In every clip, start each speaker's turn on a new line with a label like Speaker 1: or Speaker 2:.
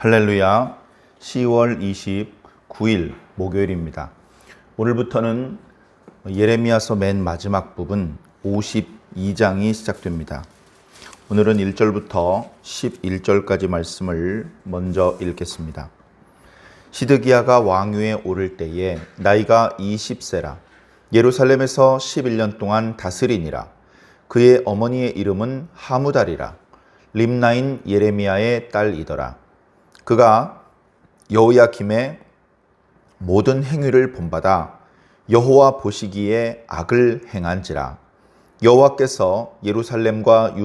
Speaker 1: 할렐루야. 10월 29일 목요일입니다. 오늘부터는 예레미야서 맨 마지막 부분 52장이 시작됩니다. 오늘은 1절부터 11절까지 말씀을 먼저 읽겠습니다. 시드기야가 왕위에 오를 때에 나이가 20세라. 예루살렘에서 11년 동안 다스리니라. 그의 어머니의 이름은 하무달이라. 림나인 예레미야의 딸이더라. 그가 여호야김의 모든 행위를 본받아 여호와 보시기에 악을 행한지라. 여호와께서 예루살렘과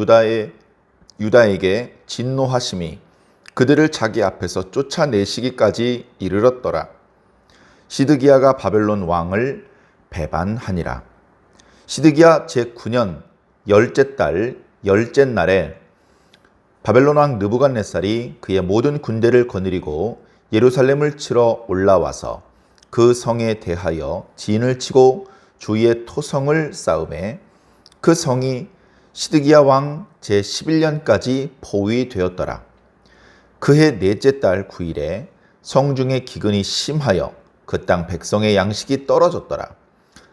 Speaker 1: 유다에게 진노하심이 그들을 자기 앞에서 쫓아내시기까지 이르렀더라. 시드기야가 바벨론 왕을 배반하니라. 시드기야 제9년 열째 달 열째 날에 바벨론 왕 느부갓네살이 그의 모든 군대를 거느리고 예루살렘을 치러 올라와서 그 성에 대하여 진을 치고 주위의 토성을 쌓음에 그 성이 시드기야 왕 제11년까지 포위되었더라. 그해 넷째 달 9일에 성중의 기근이 심하여 그 땅 백성의 양식이 떨어졌더라.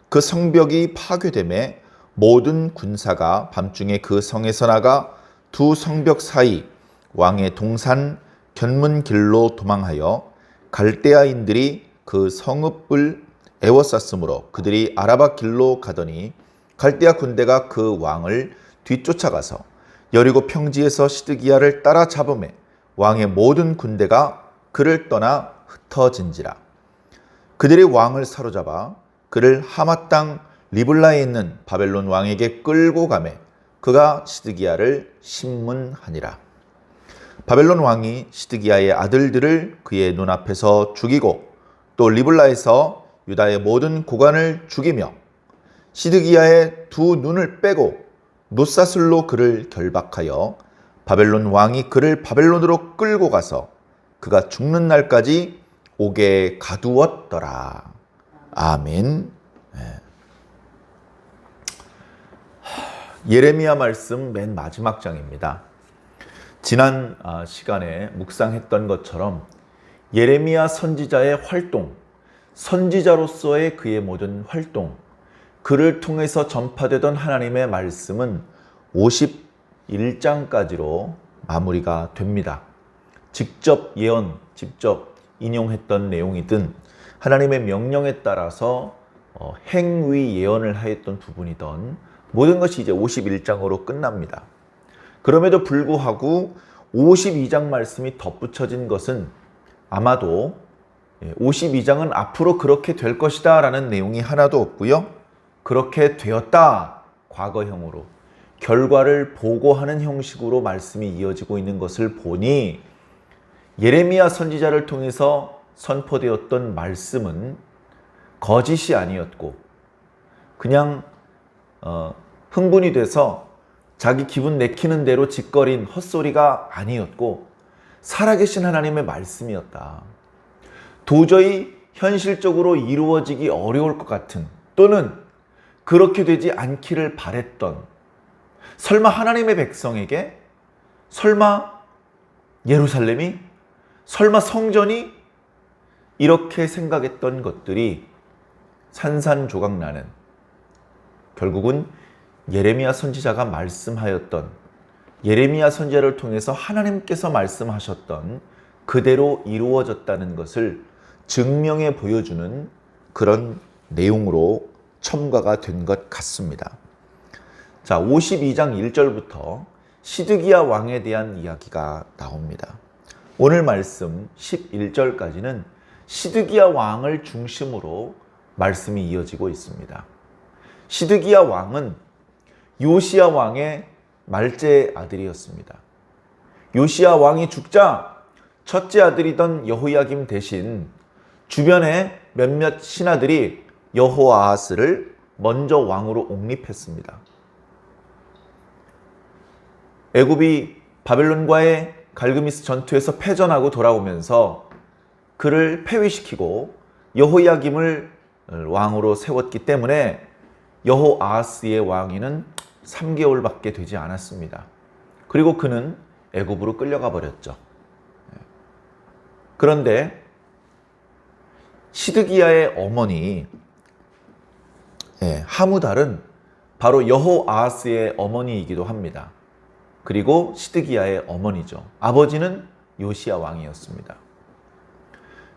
Speaker 1: 그 성벽이 파괴되매 모든 군사가 밤중에 그 성에서 나가 두 성벽 사이 왕의 동산 견문길로 도망하여 갈대아인들이 그 성읍을 에워쌌으므로 그들이 아라바 길로 가더니 갈대아 군대가 그 왕을 뒤쫓아가서 여리고 평지에서 시드기야를 따라잡음에 왕의 모든 군대가 그를 떠나 흩어진지라. 그들이 왕을 사로잡아 그를 하마 땅 리블라에 있는 바벨론 왕에게 끌고 가매 그가 시드기야를 심문하니라. 바벨론 왕이 시드기야의 아들들을 그의 눈앞에서 죽이고 또 리블라에서 유다의 모든 고관을 죽이며 시드기야의 두 눈을 빼고 놋사슬로 그를 결박하여 바벨론 왕이 그를 바벨론으로 끌고 가서 그가 죽는 날까지 옥에 가두었더라. 아멘. 예레미야 말씀 맨 마지막 장입니다. 지난 시간에 묵상했던 것처럼 예레미야 선지자의 활동, 선지자로서의 그의 모든 활동, 그를 통해서 전파되던 하나님의 말씀은 51장까지로 마무리가 됩니다. 직접 예언, 직접 인용했던 내용이든 하나님의 명령에 따라서 행위 예언을 하였던 부분이든 모든 것이 이제 51장으로 끝납니다. 그럼에도 불구하고 52장 말씀이 덧붙여진 것은 아마도 52장은 앞으로 그렇게 될 것이다 라는 내용이 하나도 없고요. 그렇게 되었다, 과거형으로 결과를 보고하는 형식으로 말씀이 이어지고 있는 것을 보니 예레미야 선지자를 통해서 선포되었던 말씀은 거짓이 아니었고 그냥 흥분이 돼서 자기 기분 내키는 대로 짓거린 헛소리가 아니었고 살아계신 하나님의 말씀이었다. 도저히 현실적으로 이루어지기 어려울 것 같은 또는 그렇게 되지 않기를 바랬던 설마 하나님의 백성에게 설마 예루살렘이 설마 성전이 이렇게 생각했던 것들이 산산조각나는 결국은 예레미야 선지자가 말씀하였던 예레미야 선지자를 통해서 하나님께서 말씀하셨던 그대로 이루어졌다는 것을 증명해 보여주는 그런 내용으로 첨가가 된 것 같습니다. 자, 52장 1절부터 시드기야 왕에 대한 이야기가 나옵니다. 오늘 말씀 11절까지는 시드기야 왕을 중심으로 말씀이 이어지고 있습니다. 시드기야 왕은 요시야 왕의 말째 아들이었습니다. 요시야 왕이 죽자 첫째 아들이던 여호야김 대신 주변의 몇몇 신하들이 여호아하스를 먼저 왕으로 옹립했습니다. 애굽이 바벨론과의 갈그미스 전투에서 패전하고 돌아오면서 그를 폐위시키고 여호야김을 왕으로 세웠기 때문에 여호아하스의 왕위는 3개월밖에 되지 않았습니다. 그리고 그는 애굽으로 끌려가 버렸죠. 그런데 시드기야의 어머니 하무달은 바로 여호아하스의 어머니이기도 합니다. 그리고 시드기야의 어머니죠. 아버지는 요시야 왕이었습니다.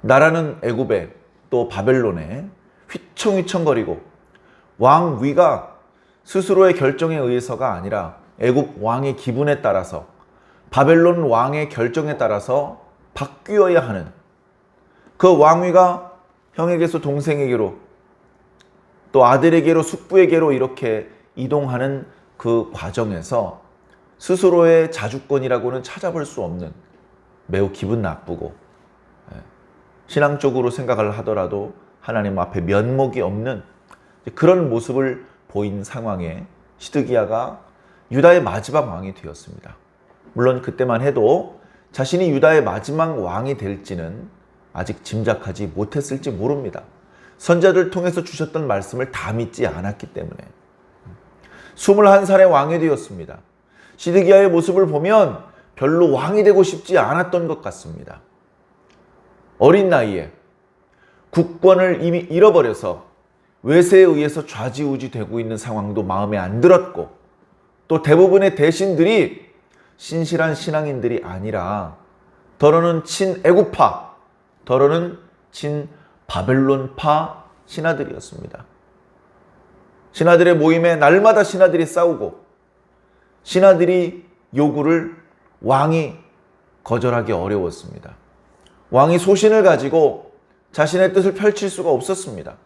Speaker 1: 나라는 애굽에 또 바벨론에 휘청휘청거리고 왕위가 스스로의 결정에 의해서가 아니라 애굽 왕의 기분에 따라서 바벨론 왕의 결정에 따라서 바뀌어야 하는, 그 왕위가 형에게서 동생에게로 또 아들에게로 숙부에게로 이렇게 이동하는 그 과정에서 스스로의 자주권이라고는 찾아볼 수 없는, 매우 기분 나쁘고 신앙적으로 생각을 하더라도 하나님 앞에 면목이 없는 그런 모습을 보인 상황에 시드기야가 유다의 마지막 왕이 되었습니다. 물론 그때만 해도 자신이 유다의 마지막 왕이 될지는 아직 짐작하지 못했을지 모릅니다. 선자들 통해서 주셨던 말씀을 다 믿지 않았기 때문에. 21살의 왕이 되었습니다. 시드기야의 모습을 보면 별로 왕이 되고 싶지 않았던 것 같습니다. 어린 나이에 국권을 이미 잃어버려서 외세에 의해서 좌지우지 되고 있는 상황도 마음에 안 들었고, 또 대부분의 대신들이 신실한 신앙인들이 아니라 더러는 친애굽파, 더러는 친바벨론파 신하들이었습니다. 신하들의 모임에 날마다 신하들이 싸우고 신하들이 요구를 왕이 거절하기 어려웠습니다. 왕이 소신을 가지고 자신의 뜻을 펼칠 수가 없었습니다.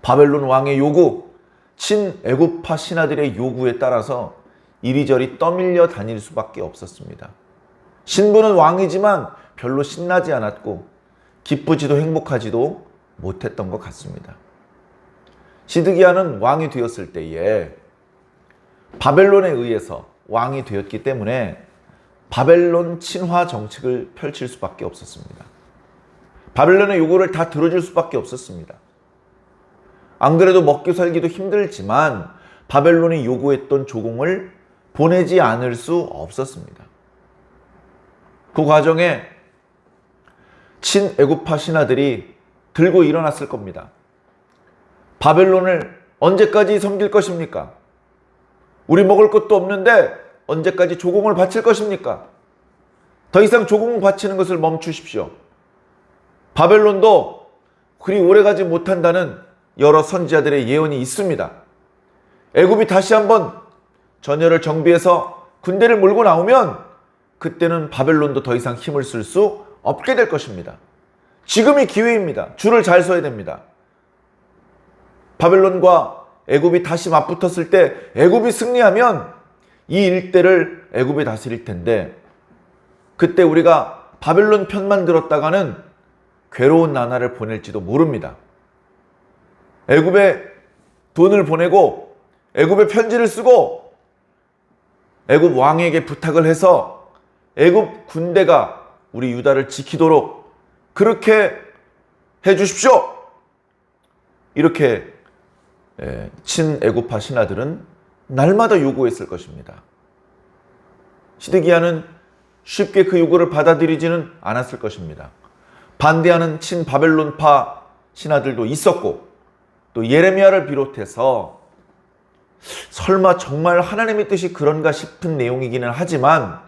Speaker 1: 바벨론 왕의 요구, 친애굽파 신하들의 요구에 따라서 이리저리 떠밀려 다닐 수밖에 없었습니다. 신부는 왕이지만 별로 신나지 않았고 기쁘지도 행복하지도 못했던 것 같습니다. 시드기야는 왕이 되었을 때에 바벨론에 의해서 왕이 되었기 때문에 바벨론 친화 정책을 펼칠 수밖에 없었습니다. 바벨론의 요구를 다 들어줄 수밖에 없었습니다. 안 그래도 먹기 살기도 힘들지만 바벨론이 요구했던 조공을 보내지 않을 수 없었습니다. 그 과정에 친애굽파 신하들이 들고 일어났을 겁니다. 바벨론을 언제까지 섬길 것입니까? 우리 먹을 것도 없는데 언제까지 조공을 바칠 것입니까? 더 이상 조공 바치는 것을 멈추십시오. 바벨론도 그리 오래가지 못한다는 여러 선지자들의 예언이 있습니다. 애굽이 다시 한번 전열을 정비해서 군대를 몰고 나오면 그때는 바벨론도 더 이상 힘을 쓸 수 없게 될 것입니다. 지금이 기회입니다. 줄을 잘 서야 됩니다. 바벨론과 애굽이 다시 맞붙었을 때 애굽이 승리하면 이 일대를 애굽이 다스릴 텐데, 그때 우리가 바벨론 편만 들었다가는 괴로운 나날을 보낼지도 모릅니다. 애굽에 돈을 보내고 애굽에 편지를 쓰고 애굽 왕에게 부탁을 해서 애굽 군대가 우리 유다를 지키도록 그렇게 해 주십시오. 이렇게 친애굽파 신하들은 날마다 요구했을 것입니다. 시드기야는 쉽게 그 요구를 받아들이지는 않았을 것입니다. 반대하는 친바벨론파 신하들도 있었고, 또 예레미야를 비롯해서 설마 정말 하나님의 뜻이 그런가 싶은 내용이기는 하지만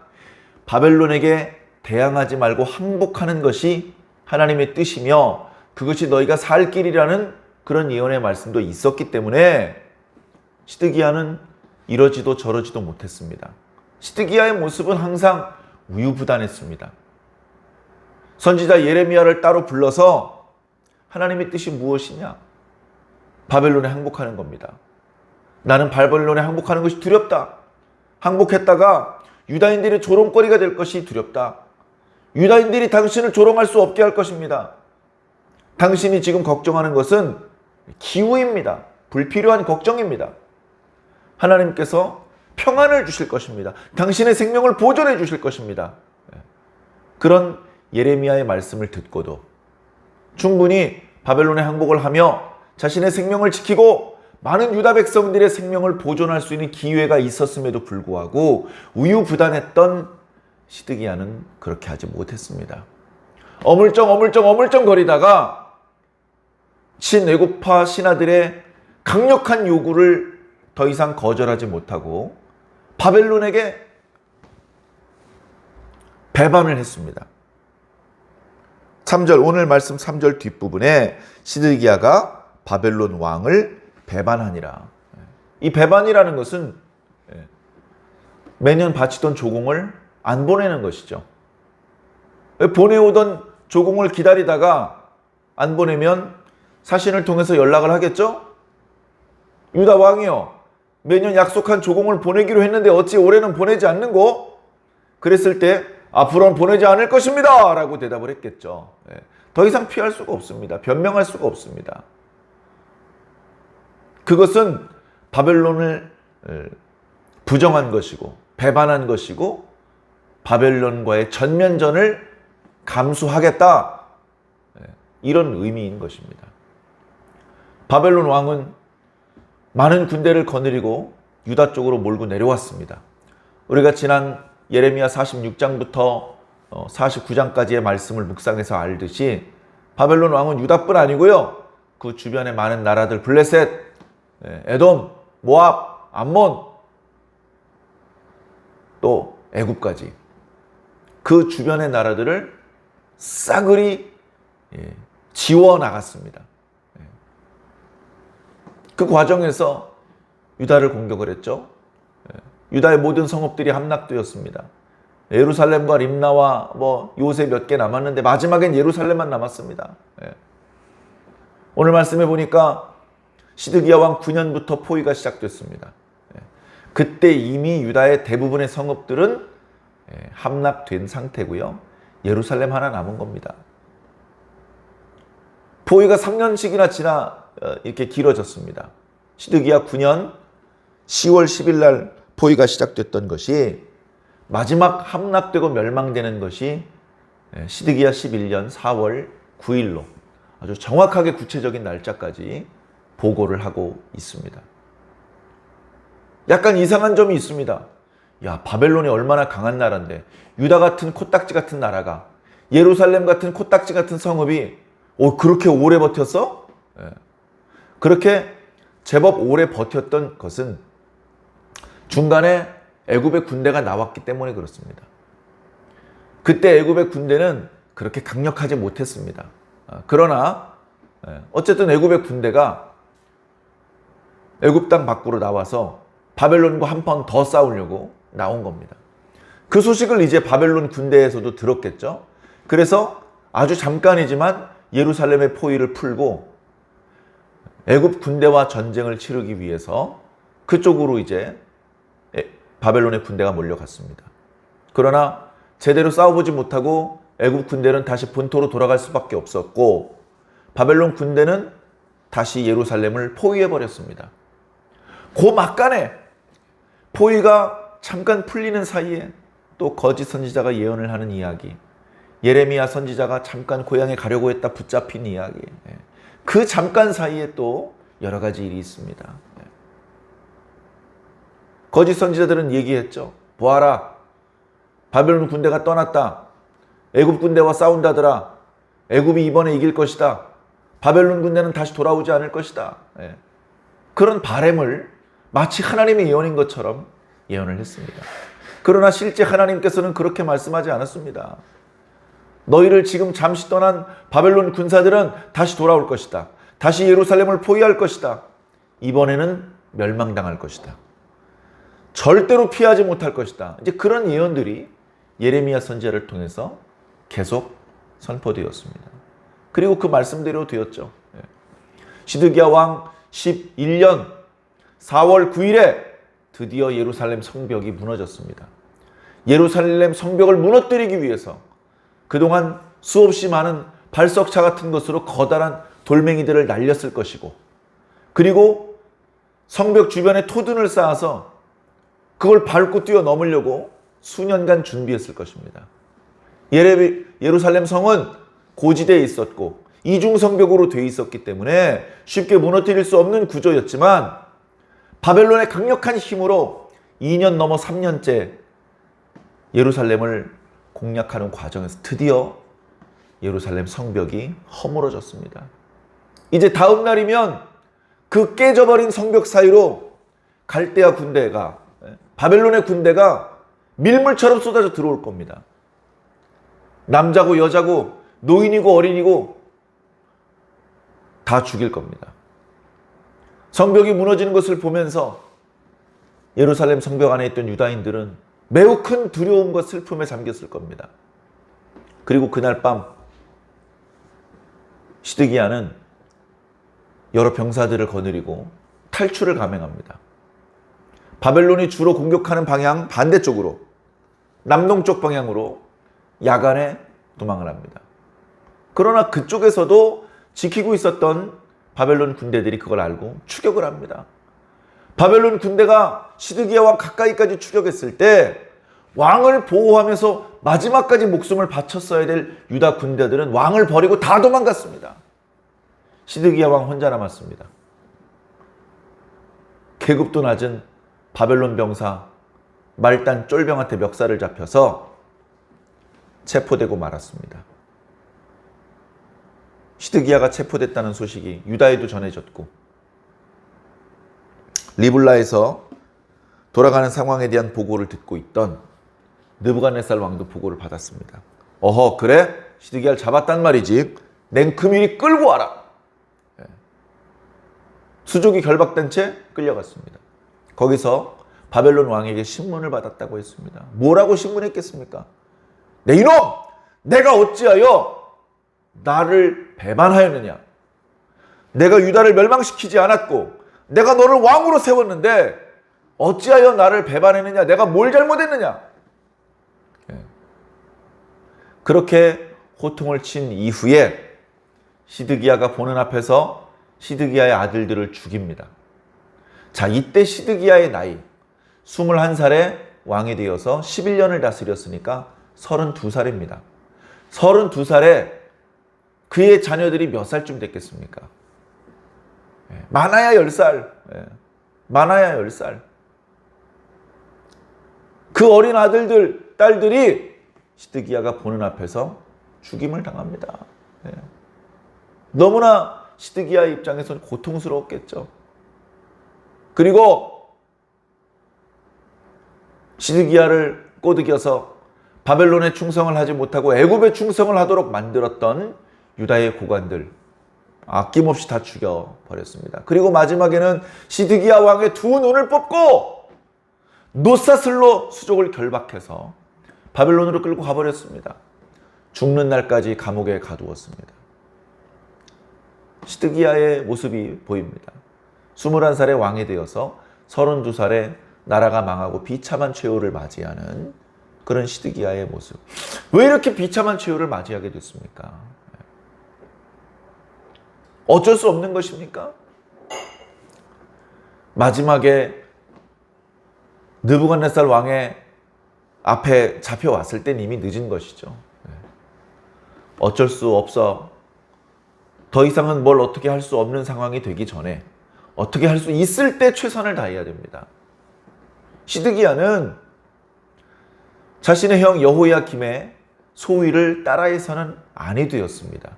Speaker 1: 바벨론에게 대항하지 말고 항복하는 것이 하나님의 뜻이며 그것이 너희가 살 길이라는 그런 예언의 말씀도 있었기 때문에 시드기야는 이러지도 저러지도 못했습니다. 시드기야의 모습은 항상 우유부단했습니다. 선지자 예레미야를 따로 불러서 하나님의 뜻이 무엇이냐? 바벨론에 항복하는 겁니다. 나는 바벨론에 항복하는 것이 두렵다. 항복했다가 유다인들의 조롱거리가 될 것이 두렵다. 유다인들이 당신을 조롱할 수 없게 할 것입니다. 당신이 지금 걱정하는 것은 기우입니다. 불필요한 걱정입니다. 하나님께서 평안을 주실 것입니다. 당신의 생명을 보존해 주실 것입니다. 그런 예레미야의 말씀을 듣고도 충분히 바벨론에 항복을 하며 자신의 생명을 지키고 많은 유다 백성들의 생명을 보존할 수 있는 기회가 있었음에도 불구하고 우유부단했던 시드기야는 그렇게 하지 못했습니다. 어물쩡 거리다가 친애국파 신하들의 강력한 요구를 더 이상 거절하지 못하고 바벨론에게 배반을 했습니다. 3절, 오늘 말씀 3절 뒷부분에 시드기야가 바벨론 왕을 배반하니라. 이 배반이라는 것은 매년 바치던 조공을 안 보내는 것이죠. 보내오던 조공을 기다리다가 안 보내면 사신을 통해서 연락을 하겠죠? 유다 왕이요, 매년 약속한 조공을 보내기로 했는데 어찌 올해는 보내지 않는고? 그랬을 때 앞으로는 보내지 않을 것입니다 라고 대답을 했겠죠. 더 이상 피할 수가 없습니다. 변명할 수가 없습니다. 그것은 바벨론을 부정한 것이고 배반한 것이고 바벨론과의 전면전을 감수하겠다, 이런 의미인 것입니다. 바벨론 왕은 많은 군대를 거느리고 유다 쪽으로 몰고 내려왔습니다. 우리가 지난 예레미야 46장부터 49장까지의 말씀을 묵상해서 알듯이 바벨론 왕은 유다뿐 아니고요, 그 주변의 많은 나라들, 블레셋, 에돔, 모압, 암몬, 또 애굽까지 그 주변의 나라들을 싸그리 지워 나갔습니다. 그 과정에서 유다를 공격을 했죠. 유다의 모든 성읍들이 함락되었습니다. 예루살렘과 림나와 요새 몇 개 남았는데 마지막엔 예루살렘만 남았습니다. 오늘 말씀해 보니까 시드기야 왕 9년부터 포위가 시작됐습니다. 그때 이미 유다의 대부분의 성읍들은 함락된 상태고요. 예루살렘 하나 남은 겁니다. 포위가 3년씩이나 지나 이렇게 길어졌습니다. 시드기야 9년 10월 10일 날 포위가 시작됐던 것이 마지막 함락되고 멸망되는 것이 시드기야 11년 4월 9일로 아주 정확하게 구체적인 날짜까지 보고를 하고 있습니다. 약간 이상한 점이 있습니다. 야, 바벨론이 얼마나 강한 나라인데 유다 같은 코딱지 같은 나라가, 예루살렘 같은 코딱지 같은 성읍이 그렇게 오래 버텼어? 그렇게 제법 오래 버텼던 것은 중간에 애굽의 군대가 나왔기 때문에 그렇습니다. 그때 애굽의 군대는 그렇게 강력하지 못했습니다. 그러나 어쨌든 애굽의 군대가 애굽 땅 밖으로 나와서 바벨론과 한 번 더 싸우려고 나온 겁니다. 그 소식을 이제 바벨론 군대에서도 들었겠죠. 그래서 아주 잠깐이지만 예루살렘의 포위를 풀고 애굽 군대와 전쟁을 치르기 위해서 그쪽으로 이제 바벨론의 군대가 몰려갔습니다. 그러나 제대로 싸워보지 못하고 애굽 군대는 다시 본토로 돌아갈 수밖에 없었고 바벨론 군대는 다시 예루살렘을 포위해버렸습니다. 그 막간에 포위가 잠깐 풀리는 사이에 또 거짓 선지자가 예언을 하는 이야기, 예레미야 선지자가 잠깐 고향에 가려고 했다 붙잡힌 이야기, 그 잠깐 사이에 또 여러 가지 일이 있습니다. 거짓 선지자들은 얘기했죠. 보아라, 바벨론 군대가 떠났다. 애굽 군대와 싸운다더라. 애굽이 이번에 이길 것이다. 바벨론 군대는 다시 돌아오지 않을 것이다. 그런 바램을 마치 하나님의 예언인 것처럼 예언을 했습니다. 그러나 실제 하나님께서는 그렇게 말씀하지 않았습니다. 너희를 지금 잠시 떠난 바벨론 군사들은 다시 돌아올 것이다. 다시 예루살렘을 포위할 것이다. 이번에는 멸망당할 것이다. 절대로 피하지 못할 것이다. 이제 그런 예언들이 예레미야 선지자를 통해서 계속 선포되었습니다. 그리고 그 말씀대로 되었죠. 시드기야 왕 11년 4월 9일에 드디어 예루살렘 성벽이 무너졌습니다. 예루살렘 성벽을 무너뜨리기 위해서 그동안 수없이 많은 발석차 같은 것으로 커다란 돌멩이들을 날렸을 것이고, 그리고 성벽 주변에 토둔을 쌓아서 그걸 밟고 뛰어넘으려고 수년간 준비했을 것입니다. 예루살렘 성은 고지대에 있었고 이중성벽으로 되어 있었기 때문에 쉽게 무너뜨릴 수 없는 구조였지만 바벨론의 강력한 힘으로 2년 넘어 3년째 예루살렘을 공략하는 과정에서 드디어 예루살렘 성벽이 허물어졌습니다. 이제 다음 날이면 그 깨져버린 성벽 사이로 갈대아 군대가, 바벨론의 군대가 밀물처럼 쏟아져 들어올 겁니다. 남자고 여자고 노인이고 어린이고 다 죽일 겁니다. 성벽이 무너지는 것을 보면서 예루살렘 성벽 안에 있던 유다인들은 매우 큰 두려움과 슬픔에 잠겼을 겁니다. 그리고 그날 밤 시드기야는 여러 병사들을 거느리고 탈출을 감행합니다. 바벨론이 주로 공격하는 방향 반대쪽으로, 남동쪽 방향으로 야간에 도망을 합니다. 그러나 그쪽에서도 지키고 있었던 바벨론 군대들이 그걸 알고 추격을 합니다. 바벨론 군대가 시드기야 왕 가까이까지 추격했을 때 왕을 보호하면서 마지막까지 목숨을 바쳤어야 될 유다 군대들은 왕을 버리고 다 도망갔습니다. 시드기야 왕 혼자 남았습니다. 계급도 낮은 바벨론 병사 말단 쫄병한테 멱살을 잡혀서 체포되고 말았습니다. 시드기야가 체포됐다는 소식이 유다에도 전해졌고 리블라에서 돌아가는 상황에 대한 보고를 듣고 있던 느부갓네살 왕도 보고를 받았습니다. 어허, 그래? 시드기야를 잡았단 말이지. 냉큼 이리 끌고 와라. 수족이 결박된 채 끌려갔습니다. 거기서 바벨론 왕에게 신문을 받았다고 했습니다. 뭐라고 신문했겠습니까? 내 이놈! 내가 어찌하여 나를 배반하였느냐? 내가 유다를 멸망시키지 않았고 내가 너를 왕으로 세웠는데 어찌하여 나를 배반했느냐? 내가 뭘 잘못했느냐? 그렇게 호통을 친 이후에 시드기야가 보는 앞에서 시드기야의 아들들을 죽입니다. 자, 이때 시드기야의 나이 21살에 왕이 되어서 11년을 다스렸으니까 32살입니다. 32살에 그의 자녀들이 몇 살쯤 됐겠습니까? 많아야 10살. 많아야 10살. 그 어린 아들들, 딸들이 시드기야가 보는 앞에서 죽임을 당합니다. 너무나 시드기야의 입장에서는 고통스러웠겠죠. 그리고 시드기야를 꼬드겨서 바벨론에 충성을 하지 못하고 애굽에 충성을 하도록 만들었던 유다의 고관들 아낌없이 다 죽여버렸습니다. 그리고 마지막에는 시드기야 왕의 두 눈을 뽑고 노사슬로 수족을 결박해서 바벨론으로 끌고 가버렸습니다. 죽는 날까지 감옥에 가두었습니다. 시드기야의 모습이 보입니다. 21살에 왕이 되어서 32살에 나라가 망하고 비참한 최후를 맞이하는 그런 시드기야의 모습. 왜 이렇게 비참한 최후를 맞이하게 됐습니까? 어쩔 수 없는 것입니까? 마지막에 느부갓네살 왕의 앞에 잡혀왔을 땐 이미 늦은 것이죠. 어쩔 수 없어. 더 이상은 뭘 어떻게 할 수 없는 상황이 되기 전에 어떻게 할 수 있을 때 최선을 다해야 됩니다. 시드기야는 자신의 형 여호야김의 소위를 따라해서는 아니 되었습니다.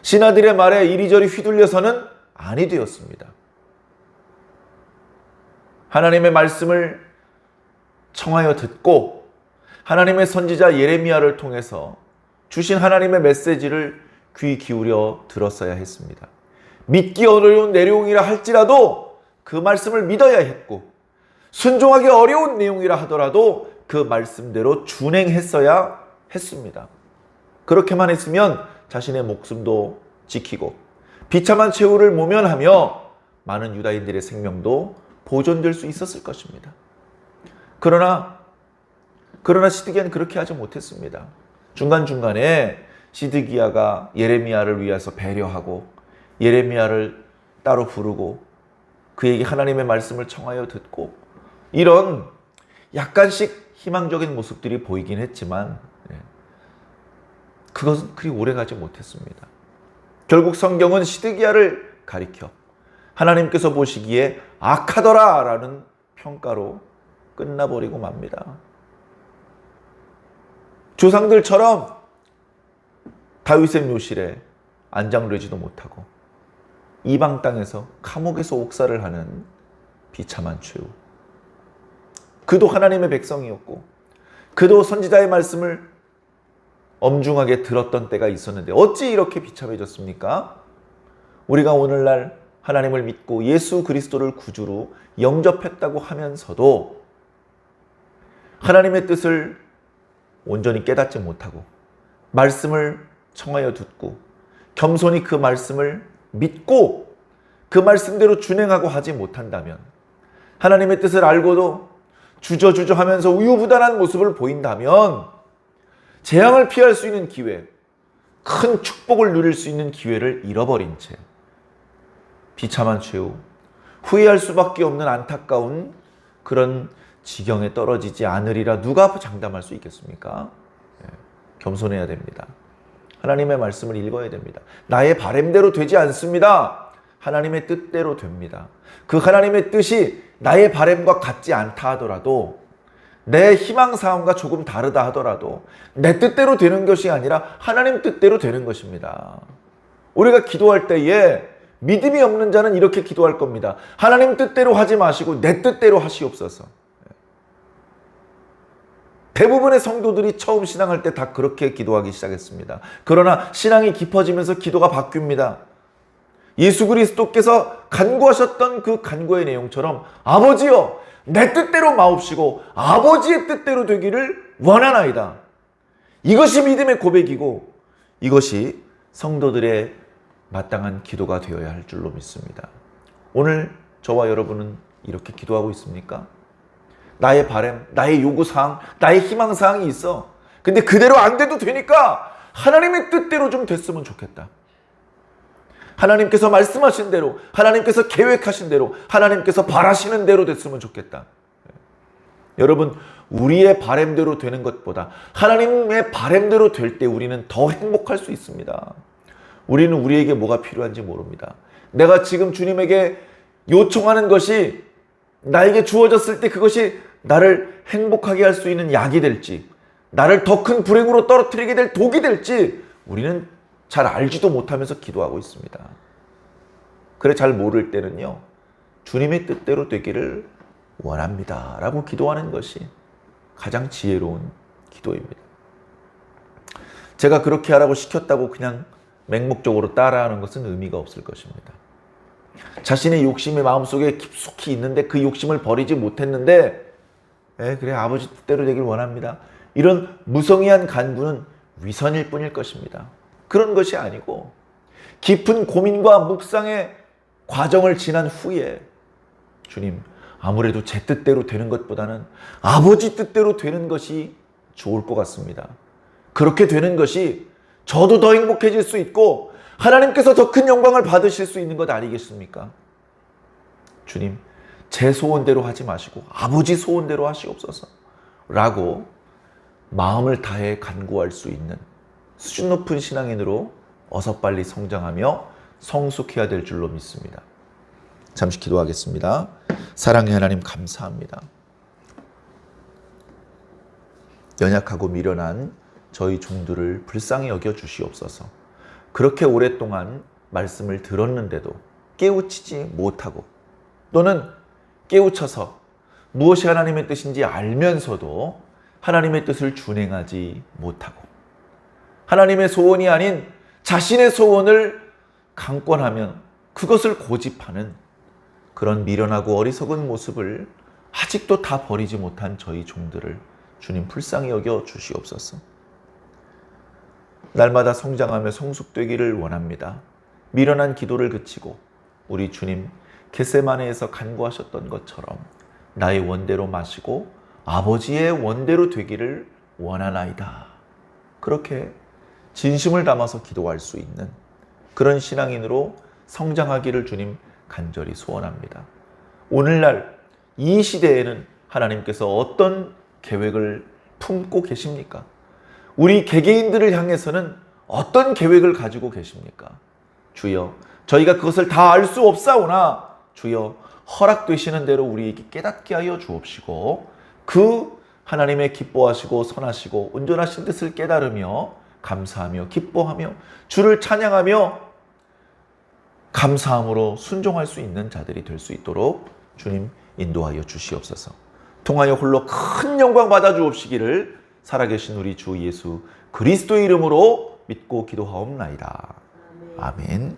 Speaker 1: 신하들의 말에 이리저리 휘둘려서는 아니 되었습니다. 하나님의 말씀을 청하여 듣고 하나님의 선지자 예레미야를 통해서 주신 하나님의 메시지를 귀 기울여 들었어야 했습니다. 믿기 어려운 내용이라 할지라도 그 말씀을 믿어야 했고 순종하기 어려운 내용이라 하더라도 그 말씀대로 준행했어야 했습니다. 그렇게만 했으면 자신의 목숨도 지키고 비참한 최후를 모면하며 많은 유다인들의 생명도 보존될 수 있었을 것입니다. 그러나 시드기야는 그렇게 하지 못했습니다. 중간중간에 시드기야가 예레미야를 위해서 배려하고 예레미야를 따로 부르고 그에게 하나님의 말씀을 청하여 듣고 이런 약간씩 희망적인 모습들이 보이긴 했지만 그것은 그리 오래가지 못했습니다. 결국 성경은 시드기야를 가리켜 하나님께서 보시기에 악하더라 라는 평가로 끝나버리고 맙니다. 조상들처럼 다윗의 묘실에 안장되지도 못하고 이방 땅에서 감옥에서 옥살을 하는 비참한 최후. 그도 하나님의 백성이었고 그도 선지자의 말씀을 엄중하게 들었던 때가 있었는데 어찌 이렇게 비참해졌습니까? 우리가 오늘날 하나님을 믿고 예수 그리스도를 구주로 영접했다고 하면서도 하나님의 뜻을 온전히 깨닫지 못하고 말씀을 청하여 듣고 겸손히 그 말씀을 믿고 그 말씀대로 준행하고 하지 못한다면, 하나님의 뜻을 알고도 주저주저 하면서 우유부단한 모습을 보인다면 재앙을 피할 수 있는 기회, 큰 축복을 누릴 수 있는 기회를 잃어버린 채 비참한 최후, 후회할 수밖에 없는 안타까운 그런 지경에 떨어지지 않으리라 누가 장담할 수 있겠습니까? 겸손해야 됩니다. 하나님의 말씀을 읽어야 됩니다. 나의 바램대로 되지 않습니다. 하나님의 뜻대로 됩니다. 그 하나님의 뜻이 나의 바램과 같지 않다 하더라도, 내 희망사항과 조금 다르다 하더라도 내 뜻대로 되는 것이 아니라 하나님 뜻대로 되는 것입니다. 우리가 기도할 때에 믿음이 없는 자는 이렇게 기도할 겁니다. 하나님 뜻대로 하지 마시고 내 뜻대로 하시옵소서. 대부분의 성도들이 처음 신앙할 때 다 그렇게 기도하기 시작했습니다. 그러나 신앙이 깊어지면서 기도가 바뀝니다. 예수 그리스도께서 간구하셨던 그 간구의 내용처럼, 아버지여 내 뜻대로 마옵시고 아버지의 뜻대로 되기를 원하나이다. 이것이 믿음의 고백이고 이것이 성도들의 마땅한 기도가 되어야 할 줄로 믿습니다. 오늘 저와 여러분은 이렇게 기도하고 있습니까? 나의 바람, 나의 요구사항, 나의 희망사항이 있어. 근데 그대로 안 돼도 되니까 하나님의 뜻대로 좀 됐으면 좋겠다. 하나님께서 말씀하신 대로, 하나님께서 계획하신 대로, 하나님께서 바라시는 대로 됐으면 좋겠다. 여러분, 우리의 바람대로 되는 것보다 하나님의 바람대로 될 때 우리는 더 행복할 수 있습니다. 우리는 우리에게 뭐가 필요한지 모릅니다. 내가 지금 주님에게 요청하는 것이 나에게 주어졌을 때 그것이 나를 행복하게 할 수 있는 약이 될지, 나를 더 큰 불행으로 떨어뜨리게 될 독이 될지 우리는 잘 알지도 못하면서 기도하고 있습니다. 그래, 잘 모를 때는요, 주님의 뜻대로 되기를 원합니다 라고 기도하는 것이 가장 지혜로운 기도입니다. 제가 그렇게 하라고 시켰다고 그냥 맹목적으로 따라하는 것은 의미가 없을 것입니다. 자신의 욕심이 마음속에 깊숙이 있는데 그 욕심을 버리지 못했는데, 그래 아버지 뜻대로 되길 원합니다, 이런 무성의한 간구는 위선일 뿐일 것입니다. 그런 것이 아니고 깊은 고민과 묵상의 과정을 지난 후에, 주님 아무래도 제 뜻대로 되는 것보다는 아버지 뜻대로 되는 것이 좋을 것 같습니다. 그렇게 되는 것이 저도 더 행복해질 수 있고 하나님께서 더 큰 영광을 받으실 수 있는 것 아니겠습니까? 주님, 제 소원대로 하지 마시고 아버지 소원대로 하시옵소서 라고 마음을 다해 간구할 수 있는 수준 높은 신앙인으로 어서 빨리 성장하며 성숙해야 될 줄로 믿습니다. 잠시 기도하겠습니다. 사랑의 하나님, 감사합니다. 연약하고 미련한 저희 종들을 불쌍히 여겨 주시옵소서. 그렇게 오랫동안 말씀을 들었는데도 깨우치지 못하고, 또는 깨우쳐서 무엇이 하나님의 뜻인지 알면서도 하나님의 뜻을 준행하지 못하고, 하나님의 소원이 아닌 자신의 소원을 강권하면 그것을 고집하는 그런 미련하고 어리석은 모습을 아직도 다 버리지 못한 저희 종들을 주님 불쌍히 여겨 주시옵소서. 날마다 성장하며 성숙되기를 원합니다. 미련한 기도를 그치고 우리 주님 겟세마네에서 간구하셨던 것처럼 나의 원대로 마시고 아버지의 원대로 되기를 원하나이다. 그렇게 진심을 담아서 기도할 수 있는 그런 신앙인으로 성장하기를 주님 간절히 소원합니다. 오늘날 이 시대에는 하나님께서 어떤 계획을 품고 계십니까? 우리 개개인들을 향해서는 어떤 계획을 가지고 계십니까? 주여, 저희가 그것을 다 알 수 없사오나 주여 허락되시는 대로 우리에게 깨닫게 하여 주옵시고, 그 하나님의 기뻐하시고 선하시고 온전하신 뜻을 깨달으며 감사하며 기뻐하며 주를 찬양하며 감사함으로 순종할 수 있는 자들이 될 수 있도록 주님 인도하여 주시옵소서. 통하여 홀로 큰 영광 받아 주옵시기를 살아계신 우리 주 예수 그리스도의 이름으로 믿고 기도하옵나이다. 아멘.